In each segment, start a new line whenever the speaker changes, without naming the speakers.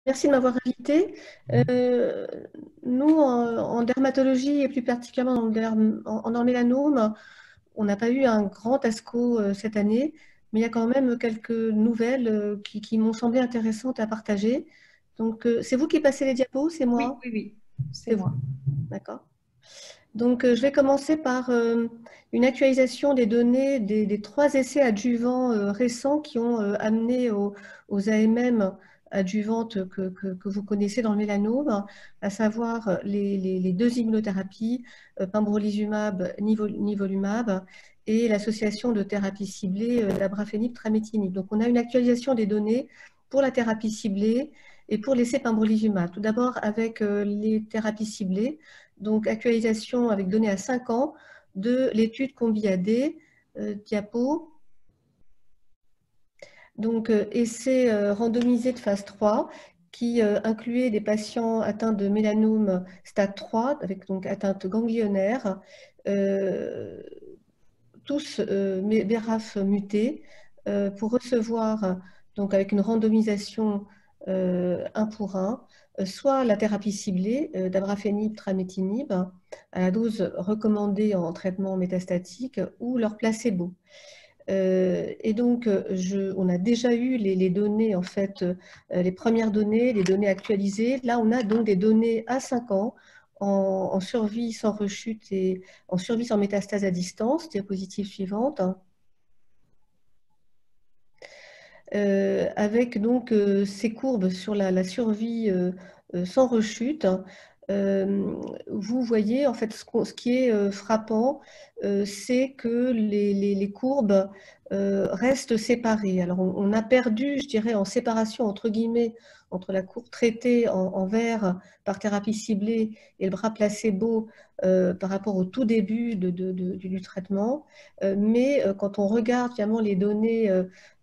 Merci de m'avoir invité. Euh, Nous, en dermatologie et plus particulièrement dans le mélanome, on n'a pas eu un grand ASCO cette année, mais il y a quand même quelques nouvelles qui m'ont semblé intéressantes à partager. Donc, c'est vous qui passez les diapos, c'est
Oui,
moi?
oui, oui, c'est
C'est vous,
moi.
d'accord. Donc, je vais commencer par une actualisation des données des trois essais adjuvants récents qui ont amené aux AMM adjuvantes que vous connaissez dans le mélanome, à savoir les deux immunothérapies, pembrolizumab, nivolumab, et l'association de thérapie ciblée d'abrafenib, trametinib. Donc, on a une actualisation des données pour la thérapie ciblée et pour l'essai pembrolizumab. Tout d'abord, avec les thérapies ciblées. Donc, actualisation avec données à 5 ans de l'étude Combi-AD, diapo. Donc, essai randomisé de phase 3 qui incluait des patients atteints de mélanome stade 3, avec donc atteinte ganglionnaire, euh, tous BRAF mutés, pour recevoir, donc avec une randomisation 1 pour 1, soit la thérapie ciblée d'abrafenib, trametinib, à la dose recommandée en traitement métastatique, ou leur placebo. Et donc, on a déjà eu les données, en fait, les premières données, les données actualisées. Là, on a donc des données à 5 ans en survie sans rechute et en survie sans métastase à distance. Diapositive suivante. Avec donc ces courbes sur la survie sans rechute. Vous voyez, en fait, ce qui est frappant, c'est que les courbes restent séparées. Alors, on a perdu, je dirais, en séparation, entre guillemets, entre la courbe traitée en vert par thérapie ciblée et le bras placebo par rapport au tout début du traitement. Mais quand on regarde finalement les données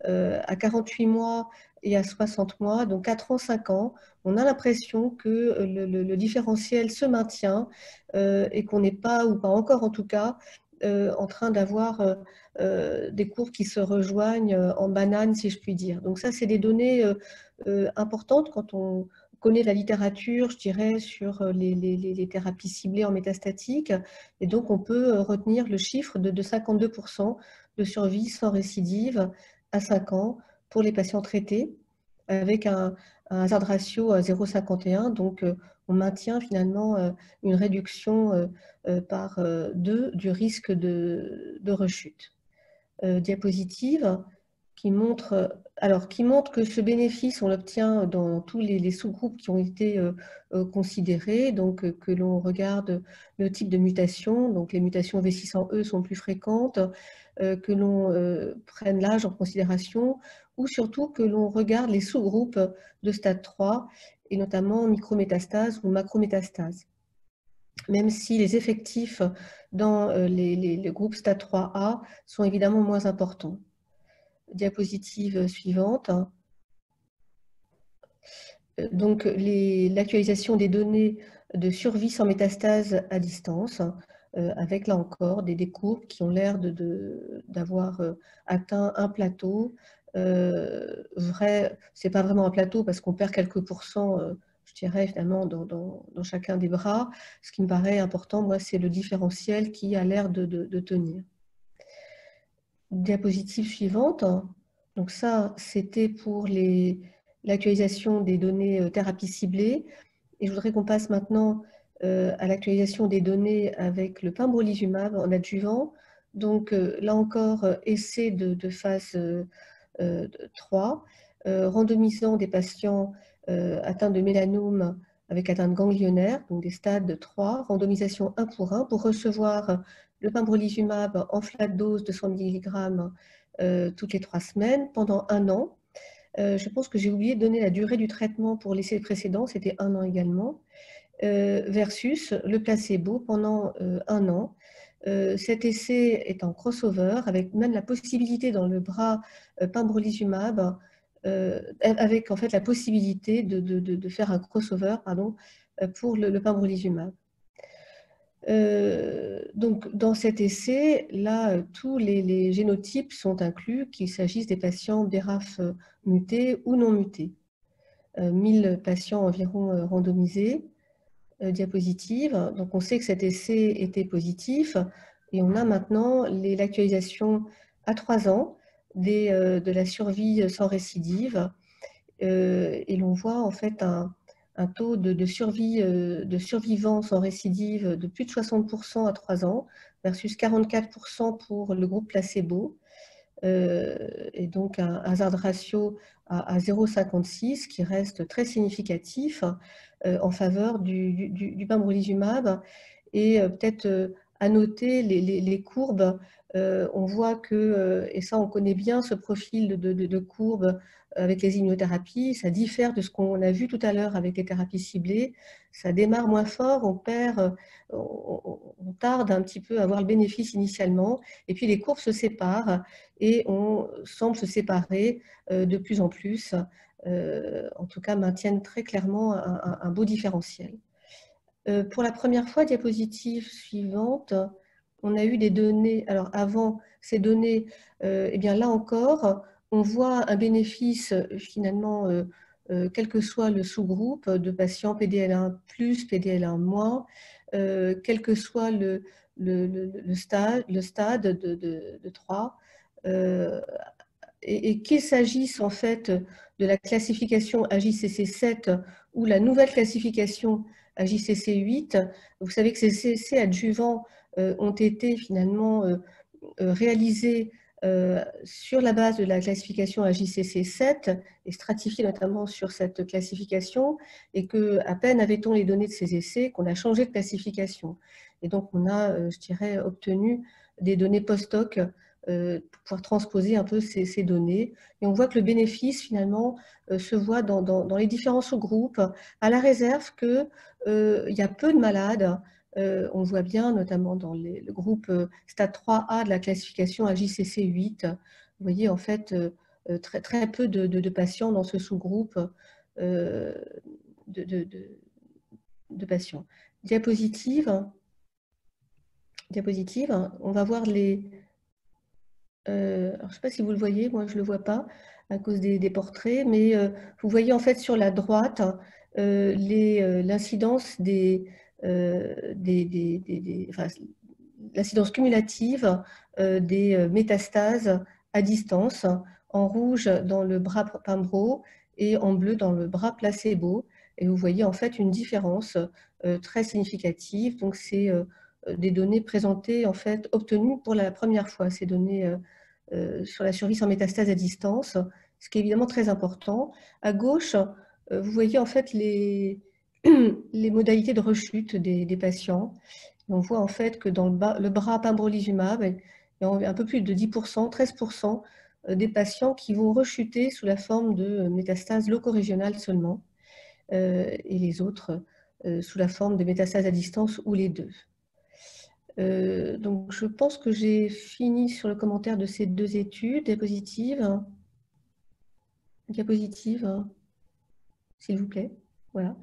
à 48 mois et à 60 mois, donc 4 ans, 5 ans, on a l'impression que le différentiel se maintient et qu'on n'est pas, ou pas encore en tout cas, en train d'avoir des courbes qui se rejoignent en banane, si je puis dire. Donc ça, c'est des données importantes quand on connaît la littérature, je dirais, sur les thérapies ciblées en métastatique. Et donc, on peut retenir le chiffre de 52% de survie sans récidive à 5 ans pour les patients traités, avec un hazard ratio à 0,51. Donc, on maintient finalement une réduction par 2 du risque de rechute. Diapositive qui montre que ce bénéfice, on l'obtient dans tous les sous-groupes qui ont été considérés, donc que l'on regarde le type de mutation, donc les mutations V600E sont plus fréquentes, que l'on prenne l'âge en considération, ou surtout que l'on regarde les sous-groupes de stade 3, et notamment micrométastase ou macrométastase. Même si les effectifs dans les groupes stade 3A sont évidemment moins importants. Diapositive suivante. Donc, l'actualisation des données de survie sans métastase à distance, avec là encore des courbes qui ont l'air d'avoir atteint un plateau. C'est pas vraiment un plateau parce qu'on perd quelques pourcents, je dirais, finalement, dans chacun des bras. Ce qui me paraît important, moi, c'est le différentiel qui a l'air de tenir. Diapositive suivante. Donc ça, c'était pour l'actualisation des données thérapie ciblée. Et je voudrais qu'on passe maintenant à l'actualisation des données avec le pembrolizumab en adjuvant. Donc là encore, essai de phase 3, randomisant des patients atteints de mélanome avec atteinte ganglionnaire, donc des stades 3, randomisation 1 pour recevoir le pembrolizumab en flat dose de 100 mg toutes les 3 semaines pendant 1 an. Je pense que j'ai oublié de donner la durée du traitement pour l'essai précédent, c'était 1 an également, versus le placebo pendant 1 an. Cet essai est en crossover avec même la possibilité dans le bras pembrolizumab, avec en fait la possibilité de faire un crossover pardon, pour le pembrolizumab. Donc, dans cet essai, là, tous les génotypes sont inclus, qu'il s'agisse des patients BRAF mutés ou non mutés. 1000 patients environ randomisés. Diapositive. Donc on sait que cet essai était positif et on a maintenant l'actualisation à 3 ans de la survie sans récidive et l'on voit en fait un taux de survie de survivants sans récidive de plus de 60% à 3 ans versus 44% pour le groupe placebo. Et donc un hazard ratio à 0,56 qui reste très significatif en faveur du pembrolizumab. Et peut-être à noter les courbes, on voit que, et ça on connaît bien ce profil de courbes avec les immunothérapies, ça diffère de ce qu'on a vu tout à l'heure avec les thérapies ciblées, ça démarre moins fort, on tarde un petit peu à avoir le bénéfice initialement, et puis les courbes se séparent et on semble se séparer de plus en plus, en tout cas maintiennent très clairement un beau différentiel. Pour la première fois, diapositive suivante, on a eu des données, alors avant ces données, eh bien là encore, on voit un bénéfice finalement, quel que soit le sous-groupe de patients PDL1+, PDL1-, quel que soit le stade de 3, et qu'il s'agisse en fait de la classification AJCC7 ou la nouvelle classification AJCC8, vous savez que ces essais adjuvants ont été finalement réalisés sur la base de la classification AJCC7 et stratifiés notamment sur cette classification, et qu'à peine avait-on les données de ces essais qu'on a changé de classification. Et donc on a, je dirais, obtenu des données post-hoc pour pouvoir transposer un peu ces données. Et on voit que le bénéfice, finalement, se voit dans les différents sous-groupes, à la réserve qu'il y a peu de malades. On voit bien, notamment dans le groupe stade 3A de la classification AJCC8, vous voyez en fait très, très peu de patients dans ce sous-groupe de patients. Diapositive, on va voir les... alors, je ne sais pas si vous le voyez, moi je ne le vois pas à cause des portraits, mais vous voyez en fait sur la droite l'incidence enfin, l'incidence cumulative des métastases à distance, en rouge dans le bras pembro et en bleu dans le bras placebo. Et vous voyez en fait une différence très significative. Donc c'est des données présentées, en fait, obtenues pour la première fois, ces données sur la survie sans métastase à distance, ce qui est évidemment très important. À gauche, vous voyez en fait les modalités de rechute des patients. Et on voit en fait que dans le bras pembrolizumab, il y a un peu plus de 10%, 13% des patients qui vont rechuter sous la forme de métastases locorégionales seulement, et les autres sous la forme de métastases à distance ou les deux. Donc je pense que j'ai fini sur le commentaire de ces deux études. Diapositive, s'il vous plaît. Voilà.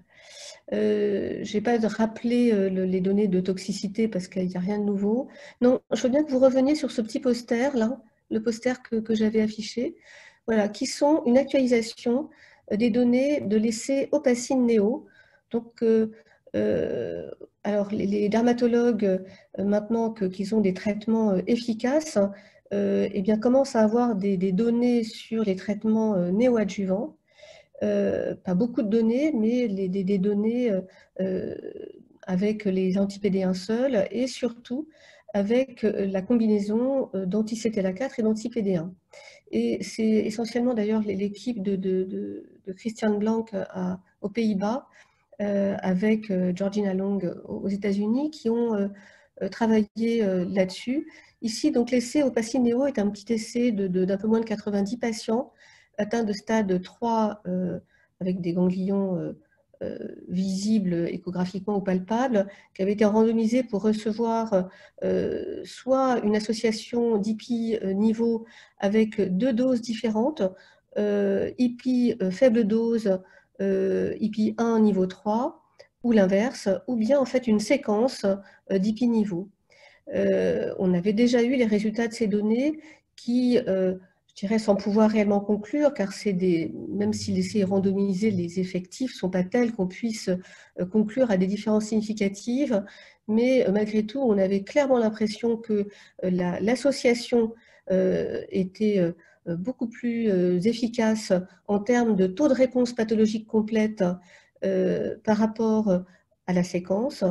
Je ne vais pas rappeler les données de toxicité parce qu'il n'y a rien de nouveau. Non, je veux bien que vous reveniez sur ce petit poster là, le poster que j'avais affiché, voilà, qui sont une actualisation des données de l'essai Opacine Néo. Donc, alors les dermatologues, maintenant qu'ils ont des traitements efficaces, eh bien, commencent à avoir des données sur les traitements néoadjuvants. Pas beaucoup de données, mais des données avec les anti-PD1 seuls et surtout avec la combinaison d'anti-CTLA4 et d'anti-PD1. Et c'est essentiellement d'ailleurs l'équipe de Christian Blanc aux Pays-Bas avec Georgina Long aux États-Unis qui ont travaillé là-dessus. Ici, donc l'essai Opacine Néo est un petit essai d'un peu moins de 90 patients atteints de stade 3 avec des ganglions visibles échographiquement ou palpables, qui avaient été randomisés pour recevoir soit une association d'IPI niveau avec 2 doses différentes, IPI faible dose, IPI 1 niveau 3, ou l'inverse, ou bien en fait une séquence d'IPI niveau. On avait déjà eu les résultats de ces données qui, je dirais sans pouvoir réellement conclure, car même si l'essai est randomisé, les effectifs ne sont pas tels qu'on puisse conclure à des différences significatives, mais malgré tout, on avait clairement l'impression que l'association était beaucoup plus efficace en termes de taux de réponse pathologique complète par rapport à la séquence.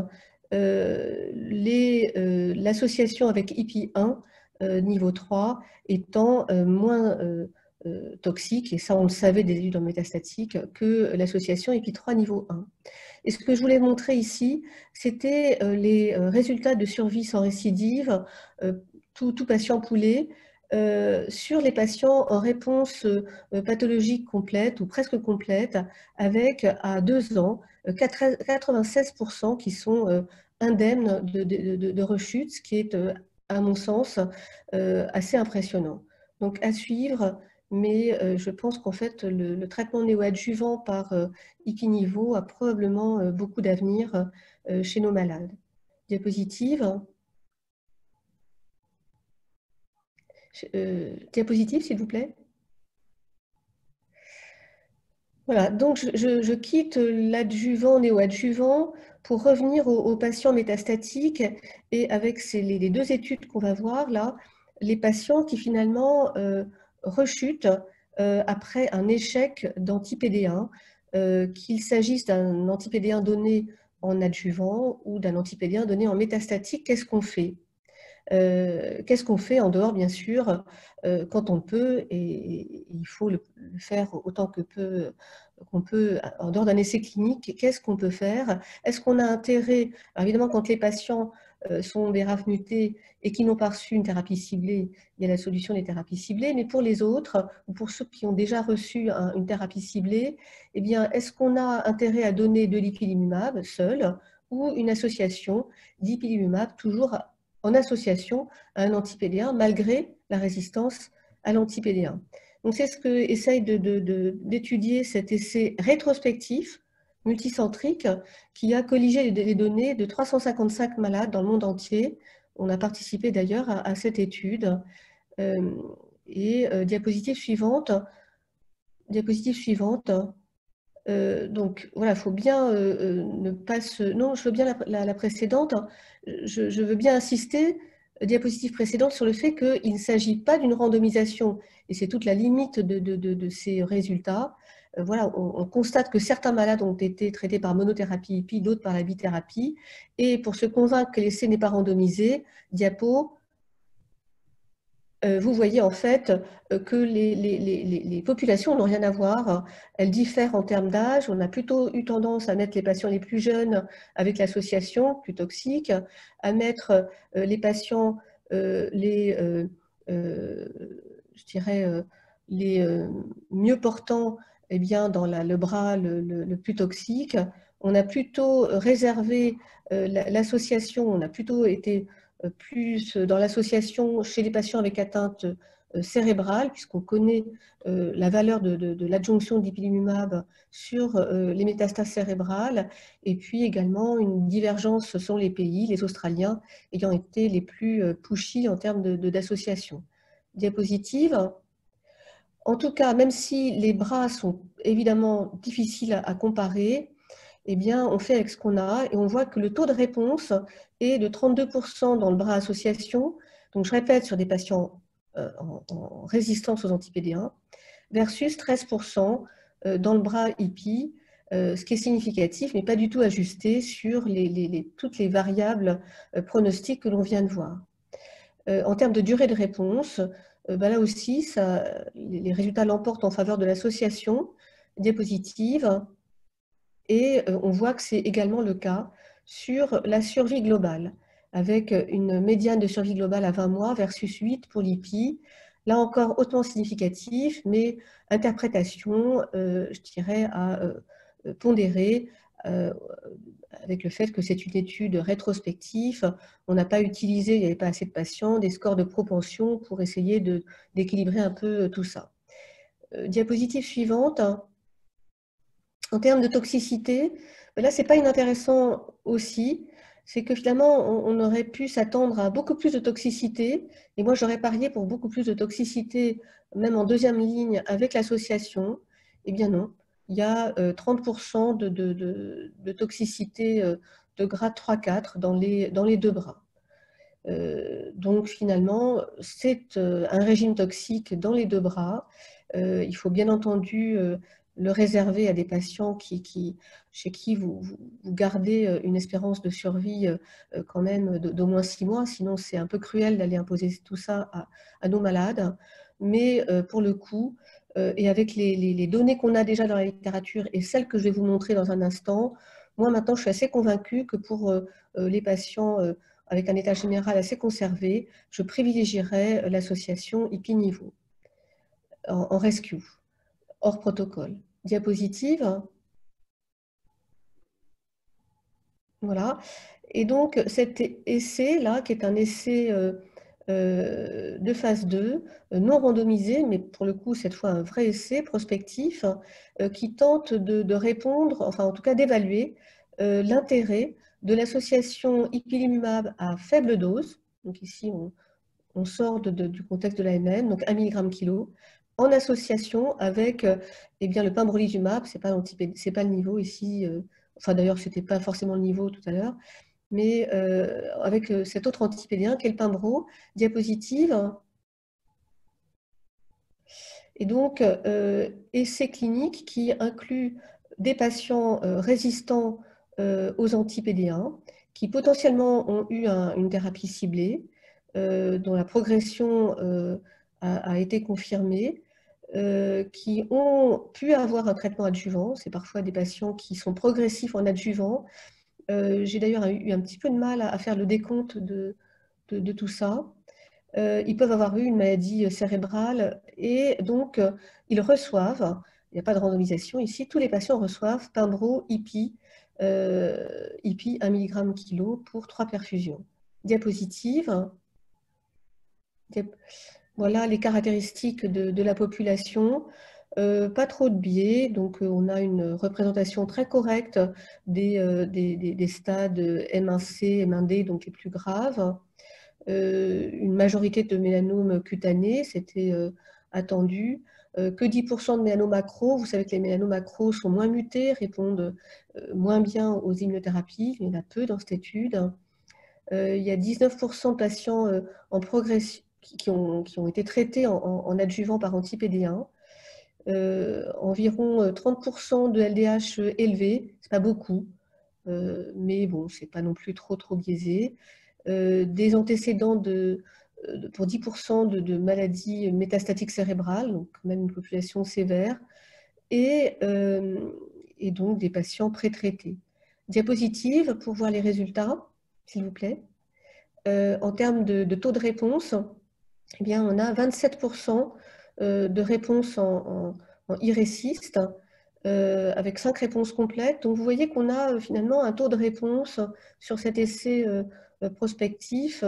L'association avec IPI1 niveau 3 étant moins toxique, et ça on le savait des études en métastatique, que l'association IPI3 niveau 1. Et ce que je voulais montrer ici, c'était les résultats de survie sans récidive, tout patient poulé, sur les patients en réponse pathologique complète ou presque complète, avec à 2 ans 96% qui sont indemnes de rechute, ce qui est, à mon sens, assez impressionnant. Donc à suivre, mais je pense qu'en fait, le traitement néoadjuvant par Ipi-Nivo a probablement beaucoup d'avenir chez nos malades. Diapositive. Diapositive, s'il vous plaît. Voilà, donc je quitte l'adjuvant, néoadjuvant pour revenir aux patients métastatiques et avec les 2 études qu'on va voir là, les patients qui finalement rechutent après un échec d'anti-PD1, qu'il s'agisse d'un anti-PD1 donné en adjuvant ou d'un anti-PD1 donné en métastatique, qu'est-ce qu'on fait? Qu'est-ce qu'on fait en dehors, bien sûr, quand on peut, et il faut le faire autant qu'on peut, en dehors d'un essai clinique, qu'est-ce qu'on peut faire? Est-ce qu'on a intérêt, alors évidemment, quand les patients sont des RAF mutés et qui n'ont pas reçu une thérapie ciblée, il y a la solution des thérapies ciblées, mais pour les autres, ou pour ceux qui ont déjà reçu une thérapie ciblée, eh bien, est-ce qu'on a intérêt à donner de l'ipilimumab seul ou une association d'ipilimumab toujours en association à un anti-PD1 malgré la résistance à l'anti-PD1. Donc c'est ce que essaye d'étudier cet essai rétrospectif multicentrique qui a colligé les données de 355 malades dans le monde entier. On a participé d'ailleurs à cette étude. Diapositive suivante. Diapositive suivante. Donc voilà, il faut bien ne pas se... Non, je veux bien la précédente. Je veux bien insister, diapositive précédente, sur le fait qu'il ne s'agit pas d'une randomisation. Et c'est toute la limite de ces résultats. Voilà, on constate que certains malades ont été traités par monothérapie puis d'autres par la bithérapie. Et pour se convaincre que l'essai n'est pas randomisé, diapo, vous voyez en fait que les populations n'ont rien à voir. Elles diffèrent en termes d'âge. On a plutôt eu tendance à mettre les patients les plus jeunes avec l'association plus toxique, à mettre les patients je dirais, les mieux portants eh bien, dans le bras le plus toxique. On a plutôt réservé l'association, on a plutôt été plus dans l'association chez les patients avec atteinte cérébrale, puisqu'on connaît la valeur de l'adjonction d'ipilimumab sur les métastases cérébrales, et puis également une divergence selon les pays, les Australiens ayant été les plus pushy en termes d'association. Diapositive. En tout cas, même si les bras sont évidemment difficiles à comparer, eh bien, on fait avec ce qu'on a et on voit que le taux de réponse est de 32% dans le bras association, donc je répète, sur des patients en résistance aux anti-PD1, versus 13% dans le bras IPI, ce qui est significatif, mais pas du tout ajusté sur toutes les variables pronostiques que l'on vient de voir. En termes de durée de réponse, là aussi, les résultats l'emportent en faveur de l'association. Diapositive. Et on voit que c'est également le cas sur la survie globale, avec une médiane de survie globale à 20 mois versus 8 pour l'IPI. Là encore, hautement significatif, mais interprétation, je dirais, à pondérer avec le fait que c'est une étude rétrospective. On n'a pas utilisé, il n'y avait pas assez de patients, des scores de propension pour essayer d'équilibrer un peu tout ça. Diapositive suivante. En termes de toxicité, là, ce n'est pas inintéressant aussi. c'est que finalement, on aurait pu s'attendre à beaucoup plus de toxicité. Et moi, j'aurais parié pour beaucoup plus de toxicité, même en deuxième ligne avec l'association. Eh bien non, il y a 30% de toxicité de grade 3-4 dans les deux bras. Donc finalement, c'est un régime toxique dans les deux bras. Il faut bien entendu le réserver à des patients chez qui vous gardez une espérance de survie quand même d'au moins 6 mois, sinon c'est un peu cruel d'aller imposer tout ça à nos malades. Mais pour le coup, et avec les données qu'on a déjà dans la littérature et celles que je vais vous montrer dans un instant, moi maintenant je suis assez convaincue que pour les patients avec un état général assez conservé, je privilégierais l'association IPI-Niveau en rescue, hors protocole. Diapositive. Voilà. Et donc, cet essai-là, qui est un essai de phase 2, non randomisé, mais pour le coup, cette fois, un vrai essai prospectif, qui tente de répondre, enfin, en tout cas, d'évaluer l'intérêt de l'association ipilimumab à faible dose. Donc ici, on sort du contexte de l'AMM, donc 1 mg kilo, en association avec eh bien, le pembrolizumab, ce n'est pas le niveau ici, enfin d'ailleurs, ce n'était pas forcément le niveau tout à l'heure, mais avec cet autre antipédien qui est le pembro, diapositive. Et donc, essai clinique qui inclut des patients résistants aux antipédéens qui potentiellement ont eu une thérapie ciblée, dont la progression a été confirmée, qui ont pu avoir un traitement adjuvant. C'est parfois des patients qui sont progressifs en adjuvant. J'ai d'ailleurs eu un petit peu de mal à faire le décompte de tout ça. Ils peuvent avoir eu une maladie cérébrale et donc ils reçoivent, il n'y a pas de randomisation ici, tous les patients reçoivent Pembro, IPI, IPI 1 mg kilo pour 3 perfusions. Diapositive. Voilà les caractéristiques de la population. Pas trop de biais, donc on a une représentation très correcte des stades M1C, M1D, donc les plus graves. Une majorité de mélanomes cutanés, c'était attendu. Que 10% de mélanomes macro, vous savez que les mélanomes macro sont moins mutés, répondent moins bien aux immunothérapies, il y en a peu dans cette étude. Il y a 19% de patients en progression qui ont été traités en adjuvant par antipédéen. Environ 30% de LDH élevé, c'est pas beaucoup, mais bon, c'est pas non plus trop biaisé. Des antécédents pour 10% de maladies métastatiques cérébrales, donc quand même une population sévère, et donc des patients pré-traités. Diapositive pour voir les résultats, s'il vous plaît. En termes de taux de réponse, eh bien, on a 27% de réponses en iréciste, avec 5 réponses complètes. Donc, vous voyez qu'on a finalement un taux de réponse sur cet essai prospectif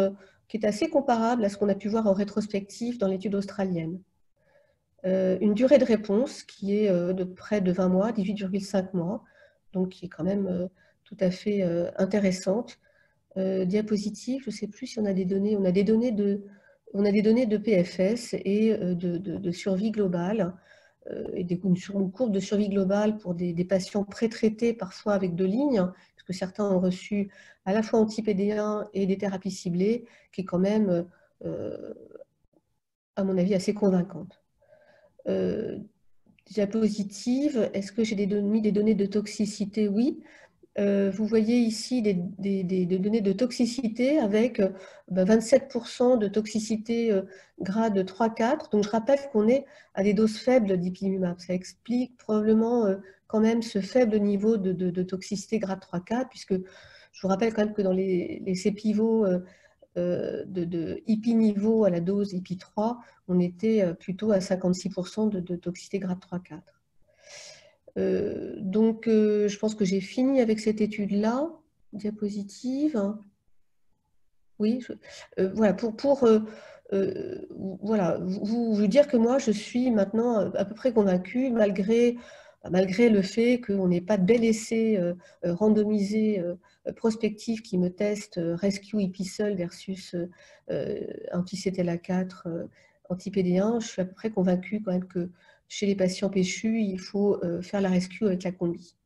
qui est assez comparable à ce qu'on a pu voir en rétrospectif dans l'étude australienne. Une durée de réponse qui est de près de 20 mois, 18,5 mois, donc qui est quand même tout à fait intéressante. Diapositive, je ne sais plus si on a des données. On a des données de PFS et de survie globale, et une courbe de survie globale pour des patients pré-traités, parfois avec 2 lignes, parce que certains ont reçu à la fois antipédéens et des thérapies ciblées, qui est quand même, à mon avis, assez convaincante. Diapositive, est-ce que j'ai mis des données de toxicité? Oui. Vous voyez ici des données de toxicité avec 27% de toxicité grade 3-4. Donc je rappelle qu'on est à des doses faibles d'ipilimumab. Ça explique probablement quand même ce faible niveau de toxicité grade 3-4, puisque je vous rappelle quand même que dans les CEPIVO de IPI-Niveau à la dose IPI3, on était plutôt à 56% de toxicité grade 3-4. Donc, je pense que j'ai fini avec cette étude-là. Diapositive. Oui, voilà, voilà, vous dire que moi, je suis maintenant à peu près convaincue, malgré malgré le fait qu'on n'ait pas de bel essai randomisé prospectif qui me teste rescue Episol versus anti-CTLA4, anti-PD1, je suis à peu près convaincue quand même que chez les patients péchus, il faut faire la rescue avec la combi.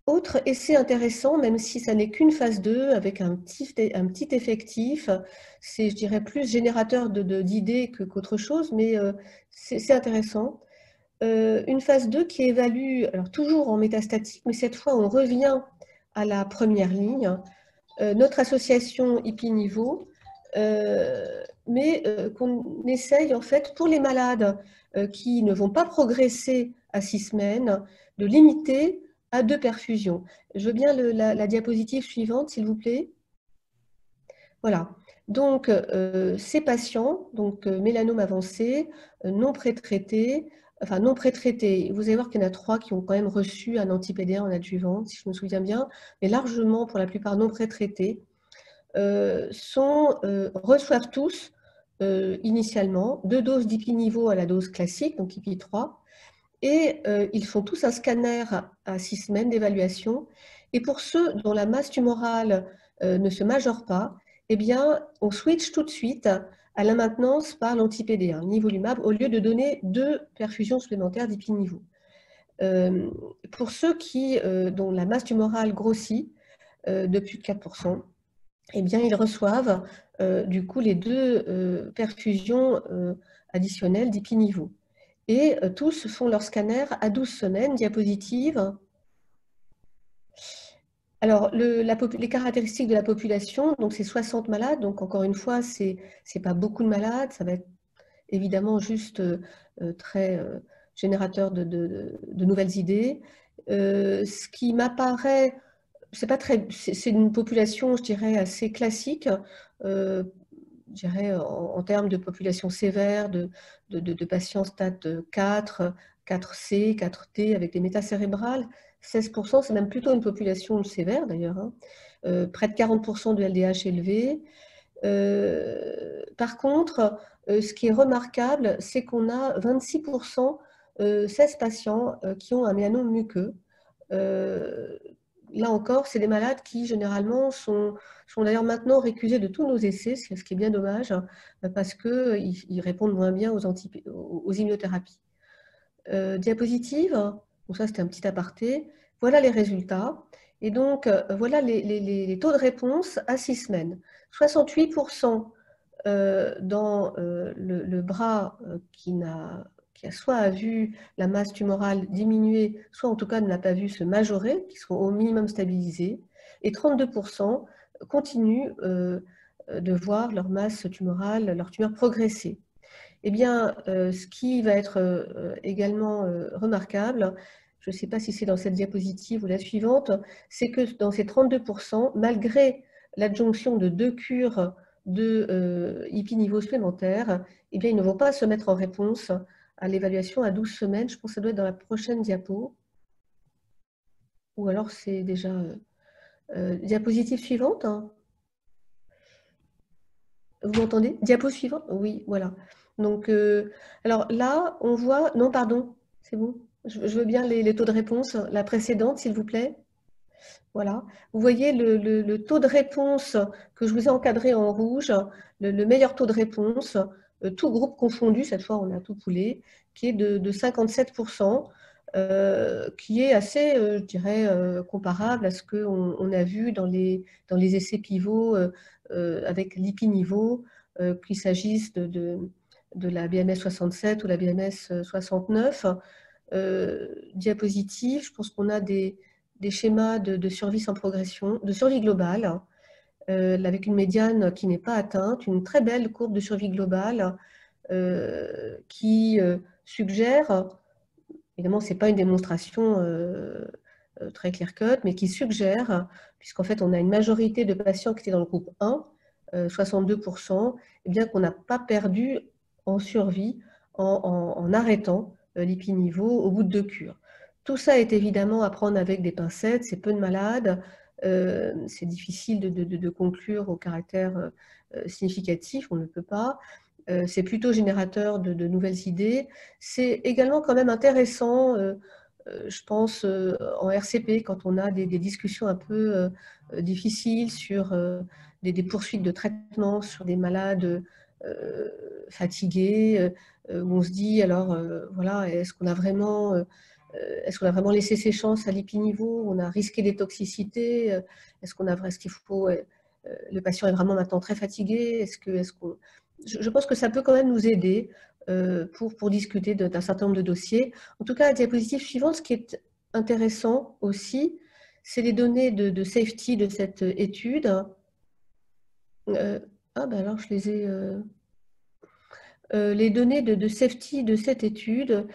Autre essai intéressant, même si ça n'est qu'une phase 2 avec un petit effectif, c'est, je dirais, plus générateur d'idées qu'autre chose, mais c'est intéressant. Une phase 2 qui évalue, alors toujours en métastatique, mais cette fois on revient à la première ligne, notre association IPI-Nivo, mais qu'on essaye en fait pour les malades qui ne vont pas progresser à 6 semaines, de limiter à 2 perfusions. Je veux bien la diapositive suivante, s'il vous plaît. Voilà. Donc, ces patients, donc mélanome avancé, non pré-traités, enfin non pré-traités, vous allez voir qu'il y en a 3 qui ont quand même reçu un anti-PD1 en adjuvant, si je me souviens bien, mais largement, pour la plupart, non pré-traités, reçoivent tous, initialement, 2 doses d'IPI-Nivo à la dose classique, donc IPI3, et ils font tous un scanner à 6 semaines d'évaluation. Et pour ceux dont la masse tumorale ne se majore pas, eh bien, on switch tout de suite à la maintenance par l'anti-PD1, nivolumab, au lieu de donner 2 perfusions supplémentaires d'IPI-Nivo. Pour ceux dont la masse tumorale grossit de plus de 4%, eh bien, ils reçoivent du coup les 2 perfusions additionnelles d'IPI-Nivo. Et tous font leur scanner à 12 semaines, diapositive. Alors, les caractéristiques de la population, donc c'est 60 malades, donc encore une fois, c'est pas beaucoup de malades, ça va être évidemment juste très générateur de nouvelles idées. Ce qui m'apparaît, c'est une population, je dirais, assez classique, je dirais, en termes de population sévère, de patients stade 4, 4C, 4T, avec des métacérébrales. 16%, c'est même plutôt une population sévère d'ailleurs, hein. Près de 40% de LDH élevé. Par contre, ce qui est remarquable, c'est qu'on a 26%, 16 patients qui ont un mélanome muqueux. Là encore, c'est des malades qui, généralement, sont d'ailleurs maintenant récusés de tous nos essais, ce qui est bien dommage, parce qu'ils répondent moins bien aux immunothérapies. Diapositive, donc ça c'était un petit aparté. Voilà les résultats. Et donc, voilà les taux de réponse à 6 semaines. 68% dans le bras qui a soit vu la masse tumorale diminuer, soit en tout cas ne l'a pas vu se majorer, qui sont au minimum stabilisés, et 32% continuent de voir leur masse tumorale, leur tumeur progresser. Eh bien, ce qui va être également remarquable, je ne sais pas si c'est dans cette diapositive ou la suivante, c'est que dans ces 32%, malgré l'adjonction de 2 cures de IPI-Nivo supplémentaires, eh bien, ils ne vont pas se mettre en réponse à l'évaluation à 12 semaines. Je pense que ça doit être dans la prochaine diapo. Ou alors c'est déjà... diapositive suivante, hein. Vous m'entendez? Diapo suivante? Oui, voilà. Donc, alors là, on voit... Non, pardon, c'est bon. Je veux bien les taux de réponse. La précédente, s'il vous plaît. Voilà. Vous voyez le taux de réponse que je vous ai encadré en rouge, le meilleur taux de réponse, tout groupe confondu, cette fois on a tout poulé, qui est de 57%, qui est assez, je dirais, comparable à ce qu'on a vu dans les essais pivots avec l'IPI-Nivo, qu'il s'agisse de la BMS 67 ou la BMS 69. Diapositive, je pense qu'on a des schémas de survie sans progression, de survie globale, avec une médiane qui n'est pas atteinte, une très belle courbe de survie globale qui suggère, évidemment ce n'est pas une démonstration très clear-cut, mais qui suggère, puisqu'en fait on a une majorité de patients qui étaient dans le groupe 1, 62%, eh bien qu'on n'a pas perdu en survie en arrêtant l'IPI-Nivo au bout de 2 cures. Tout ça est évidemment à prendre avec des pincettes, c'est peu de malades, c'est difficile de conclure au caractère significatif, on ne peut pas. C'est plutôt générateur de nouvelles idées. C'est également quand même intéressant je pense en RCP, quand on a des discussions un peu difficiles sur des poursuites de traitement, sur des malades fatigués, où on se dit, alors voilà, est-ce qu'on a vraiment laissé ses chances à l'IPI-Niveau? On a risqué des toxicités? Est-ce qu'il faut... le patient est vraiment maintenant très fatigué? Je pense que ça peut quand même nous aider pour discuter d'un certain nombre de dossiers. En tout cas, la diapositive suivante, ce qui est intéressant aussi, c'est les données de safety de cette étude. Alors je les ai... les données de safety de cette étude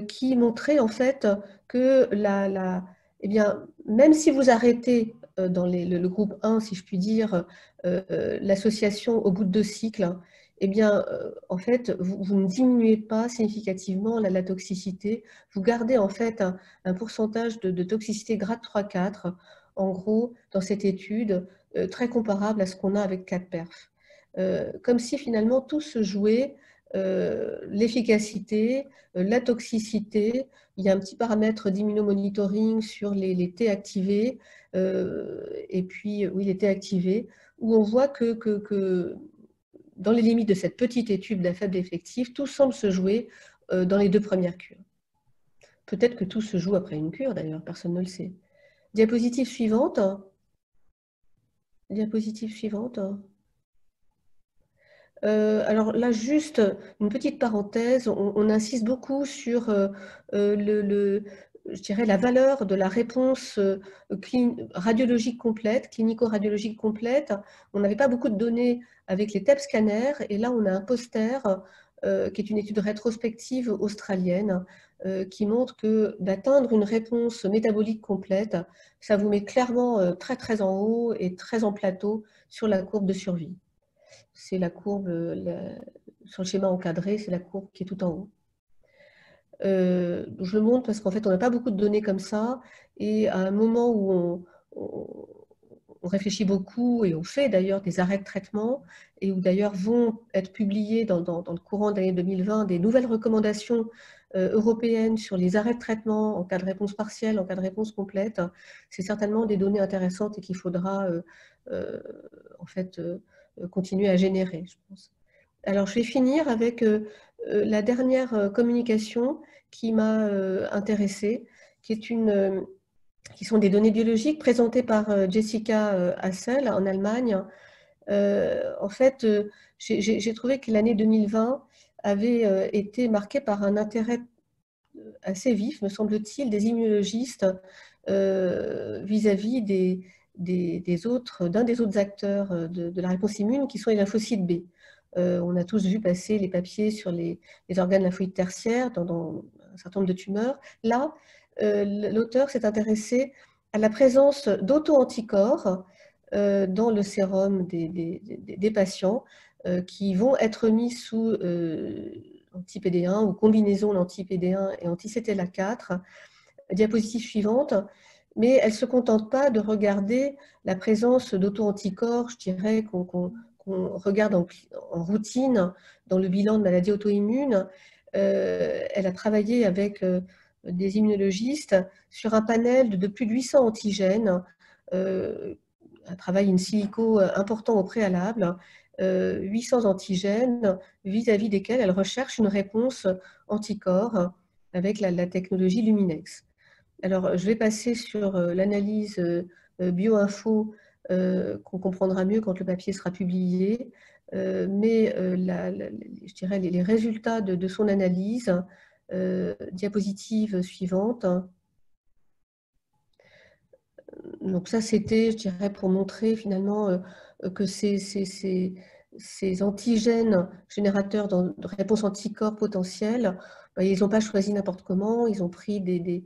qui montraient en fait que eh bien, même si vous arrêtez dans le groupe 1, si je puis dire, l'association au bout de 2 cycles, eh bien, en fait, vous ne diminuez pas significativement la toxicité. Vous gardez en fait un pourcentage de toxicité grade 3-4, en gros, dans cette étude, très comparable à ce qu'on a avec 4-perf. Comme si finalement tout se jouait, l'efficacité, la toxicité. Il y a un petit paramètre d'immunomonitoring sur les T activés, et puis oui, les T activés, où on voit que dans les limites de cette petite étude d'un faible effectif, tout semble se jouer dans les 2 premières cures. Peut-être que tout se joue après une cure d'ailleurs, personne ne le sait. Diapositive suivante. Diapositive suivante. Alors là, juste une petite parenthèse, on insiste beaucoup sur je dirais la valeur de la réponse radiologique complète, clinico-radiologique complète. On n'avait pas beaucoup de données avec les TEP scanners, et là on a un poster qui est une étude rétrospective australienne qui montre que d'atteindre une réponse métabolique complète, ça vous met clairement très très en haut et très en plateau sur la courbe de survie. C'est la courbe, sur le schéma encadré, c'est la courbe qui est tout en haut. Je le montre parce qu'en fait, on n'a pas beaucoup de données comme ça. Et à un moment où on réfléchit beaucoup, et on fait d'ailleurs des arrêts de traitement, et où d'ailleurs vont être publiées dans le courant de l'année 2020 des nouvelles recommandations européennes sur les arrêts de traitement en cas de réponse partielle, en cas de réponse complète, c'est certainement des données intéressantes et qu'il faudra en fait continuer à générer, je pense. Alors, je vais finir avec la dernière communication qui m'a intéressée, qui sont des données biologiques présentées par Jessica Hassel en Allemagne. En fait, j'ai trouvé que l'année 2020 avait été marquée par un intérêt assez vif, me semble-t-il, des immunologistes vis-à-vis d'un des autres acteurs de la réponse immune, qui sont les lymphocytes B. On a tous vu passer les papiers sur les organes lymphoïdes tertiaires dans un certain nombre de tumeurs. Là, l'auteur s'est intéressé à la présence d'auto-anticorps dans le sérum des patients qui vont être mis sous anti-PD1 ou combinaison d'anti-PD1 et anti-CTLA4. Diapositive suivante. Mais elle ne se contente pas de regarder la présence d'auto-anticorps, je dirais, qu'on regarde en routine dans le bilan de maladies auto-immunes. Elle a travaillé avec des immunologistes sur un panel de plus de 800 antigènes, un travail in silico important au préalable, 800 antigènes vis-à-vis desquels elle recherche une réponse anticorps avec la technologie Luminex. Alors, je vais passer sur l'analyse bioinfo qu'on comprendra mieux quand le papier sera publié, mais je dirais les résultats de son analyse, diapositive suivante. Donc ça, c'était, je dirais, pour montrer finalement que ces antigènes générateurs de réponses anticorps potentielles, ils n'ont pas choisi n'importe comment, ils ont pris des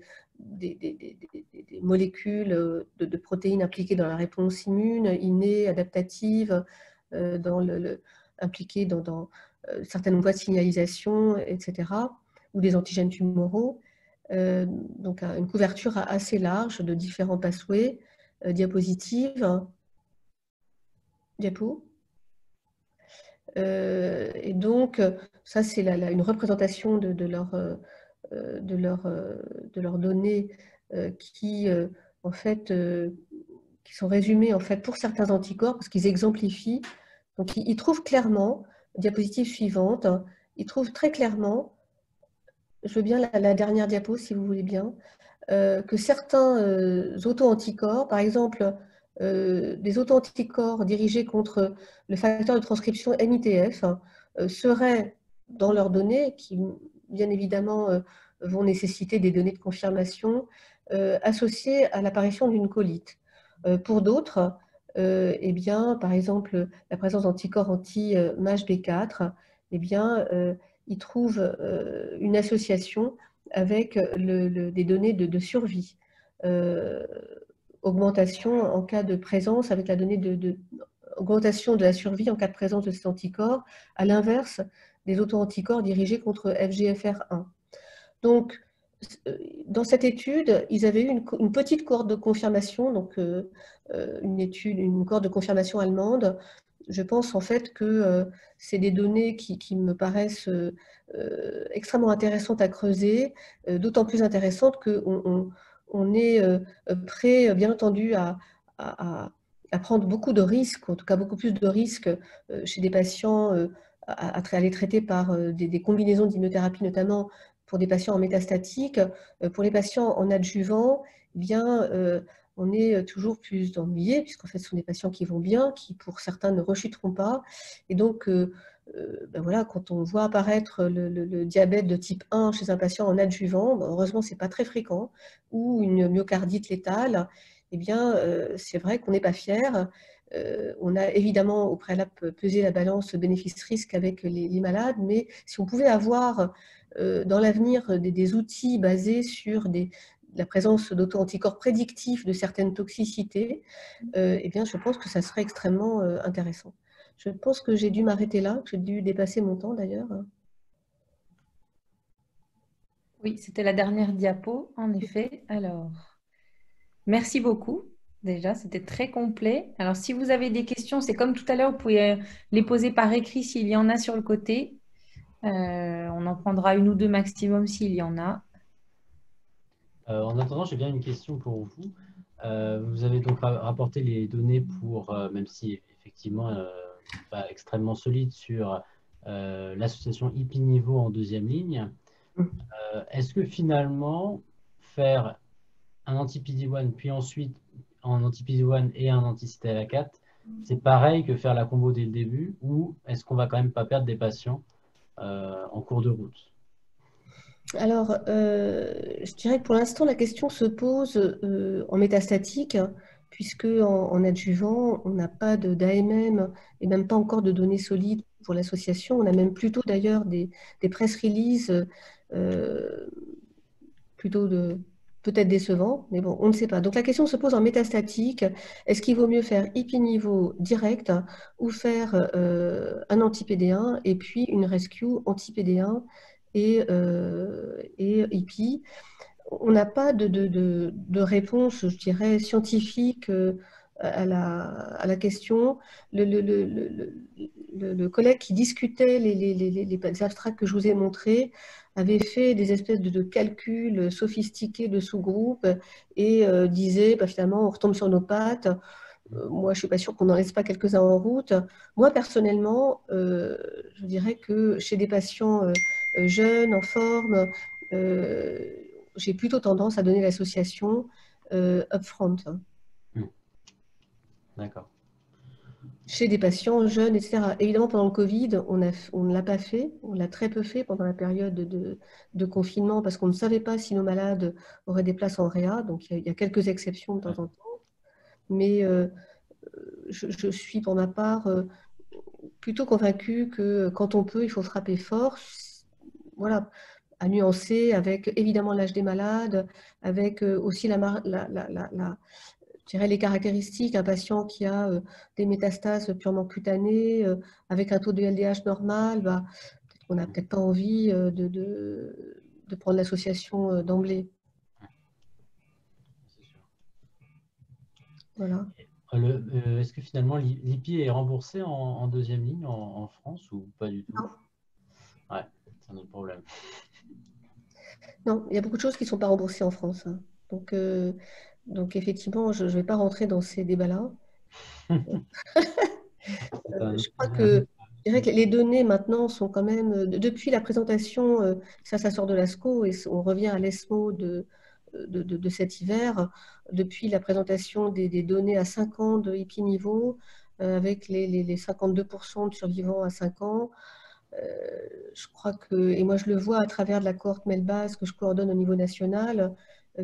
molécules de protéines impliquées dans la réponse immune, innée, adaptative, impliquées dans certaines voies de signalisation, etc., ou des antigènes tumoraux. Donc une couverture assez large de différents pathways. Diapositive. Diapo. Et donc, ça, c'est une représentation de leur de leurs données qui, en fait, qui sont résumées en fait, pour certains anticorps, parce qu'ils exemplifient. Donc, ils trouvent clairement, diapositive suivante, ils trouvent très clairement, je veux bien la dernière diapo si vous voulez bien, que certains auto-anticorps, par exemple, des auto-anticorps dirigés contre le facteur de transcription MITF, seraient dans leurs données, qui bien évidemment vont nécessiter des données de confirmation, associées à l'apparition d'une colite. Pour d'autres, eh bien, par exemple, la présence d'anticorps anti-MAGE-B4, eh bien, ils trouvent une association avec des données de survie. Augmentation en cas de présence avec la donnée augmentation de la survie en cas de présence de ces anticorps, à l'inverse des auto-anticorps dirigés contre FGFR1. Donc, dans cette étude, ils avaient eu une petite cohorte de confirmation, donc une cohorte de confirmation allemande. Je pense en fait que c'est des données qui me paraissent extrêmement intéressantes à creuser, d'autant plus intéressantes qu'on est prêt, bien entendu, à, prendre beaucoup de risques, en tout cas beaucoup plus de risques chez des patients à les traiter par des combinaisons d'immunothérapie, notamment pour des patients en métastatique. Pour les patients en adjuvant, eh bien, on est toujours plus ennuyé, puisqu'en fait, ce sont des patients qui vont bien, qui pour certains ne rechuteront pas. Et donc, ben voilà, quand on voit apparaître le diabète de type 1 chez un patient en adjuvant, ben heureusement, ce n'est pas très fréquent, ou une myocardite létale, eh bien, c'est vrai qu'on n'est pas fier. On a évidemment au préalable pesé la balance bénéfice-risque avec les malades, mais si on pouvait avoir dans l'avenir des outils basés sur la présence d'auto-anticorps prédictifs de certaines toxicités, eh bien, je pense que ça serait extrêmement intéressant. Je pense que j'ai dû m'arrêter là, que j'ai dû dépasser mon temps d'ailleurs.
Oui, c'était la dernière diapo, en effet. Alors, merci beaucoup. Déjà, c'était très complet. Alors, si vous avez des questions, c'est comme tout à l'heure, vous pouvez les poser par écrit s'il y en a sur le côté. On en prendra une ou deux maximum s'il y en a.
En attendant, j'ai bien une question pour vous. Vous avez donc rapporté les données pour, même si effectivement pas extrêmement solide, sur l'association IP-niveau en deuxième ligne. Est-ce que finalement, faire un anti-PD-1, puis ensuite un anti-PD-1 et un anti-CTLA4, c'est pareil que faire la combo dès le début, ou est-ce qu'on va quand même pas perdre des patients en cours de route?
Alors, je dirais que pour l'instant, la question se pose en métastatique, puisque en adjuvant, on n'a pas d'AMM et même pas encore de données solides pour l'association. On a même plutôt d'ailleurs des press releases euh, plutôt peut-être décevants, mais bon, on ne sait pas. Donc la question se pose en métastatique. Est-ce qu'il vaut mieux faire IPI-niveau direct ou faire un anti-PD1 et puis une rescue anti-PD1 et IPI? On n'a pas de réponse, je dirais, scientifique à la question. Le collègue qui discutait les abstracts que je vous ai montrés avait fait des espèces de calculs sophistiqués de sous-groupes et disait, bah, finalement, on retombe sur nos pattes. Moi, je ne suis pas sûre qu'on n'en laisse pas quelques-uns en route. Moi, personnellement, je dirais que chez des patients jeunes, en forme, j'ai plutôt tendance à donner l'association upfront.
D'accord.
Chez des patients jeunes, etc. Évidemment, pendant le Covid, on ne l'a pas fait, on l'a très peu fait pendant la période de confinement parce qu'on ne savait pas si nos malades auraient des places en réa. Donc, il y a quelques exceptions de temps en temps. Mais je suis, pour ma part, plutôt convaincue que quand on peut, il faut frapper fort. Voilà, à nuancer avec évidemment l'âge des malades, avec aussi je dirais les caractéristiques, un patient qui a des métastases purement cutanées, avec un taux de LDH normal, bah, peut-être qu'on n'a peut-être pas envie de prendre l'association d'emblée. Voilà.
Est-ce que finalement l'IPI est remboursé en deuxième ligne en France ou pas du tout?
Non.
Ouais, c'est un autre problème.
Non, il y a beaucoup de choses qui ne sont pas remboursées en France, hein. Donc effectivement, je ne vais pas rentrer dans ces débats-là. Je crois que, je dirais que les données maintenant sont quand même, depuis la présentation, ça sort de l'ASCO et on revient à l'ESMO de cet hiver, depuis la présentation des données à 5 ans de hippie niveau, avec les 52% de survivants à 5 ans. Je crois que, et moi je le vois à travers de la cohorte Melbas que je coordonne au niveau national,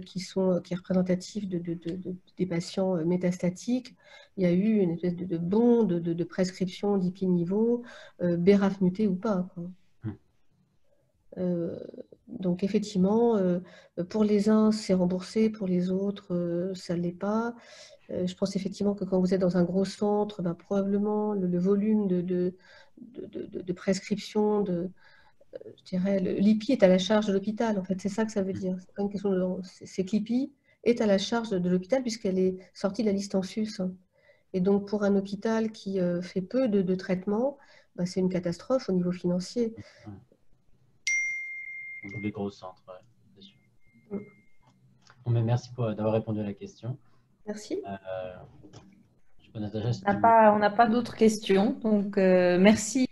qui est représentatif des patients métastatiques. Il y a eu une espèce de bond de prescription d'IPI niveau, BRAF muté ou pas, quoi. Euh, donc effectivement, pour les uns, c'est remboursé, pour les autres, ça ne l'est pas. Je pense effectivement que quand vous êtes dans un gros centre, ben, probablement le volume de prescription, je dirais, l'IPI est à la charge de l'hôpital. En fait, c'est ça que ça veut dire. C'est pas une question c'est que l'IPI est à la charge de l'hôpital puisqu'elle est sortie de la liste en sus. Et donc, pour un hôpital qui fait peu de traitements, ben, c'est une catastrophe au niveau financier.
Les gros centres, ouais, c'est sûr.
Mm.
Bon, mais merci d'avoir répondu à la question.
Merci.
Je sais pas, Natacha, si
On n'a pas d'autres questions. Donc, merci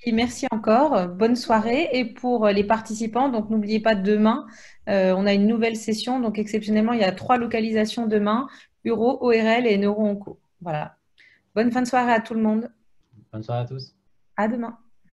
encore. Bonne soirée. Et pour les participants, donc n'oubliez pas demain, on a une nouvelle session. Donc, exceptionnellement, il y a 3 localisations demain, Uro, ORL et Neuro-Onco. Voilà. Bonne fin de soirée à tout le monde.
Bonne soirée à tous.
À demain.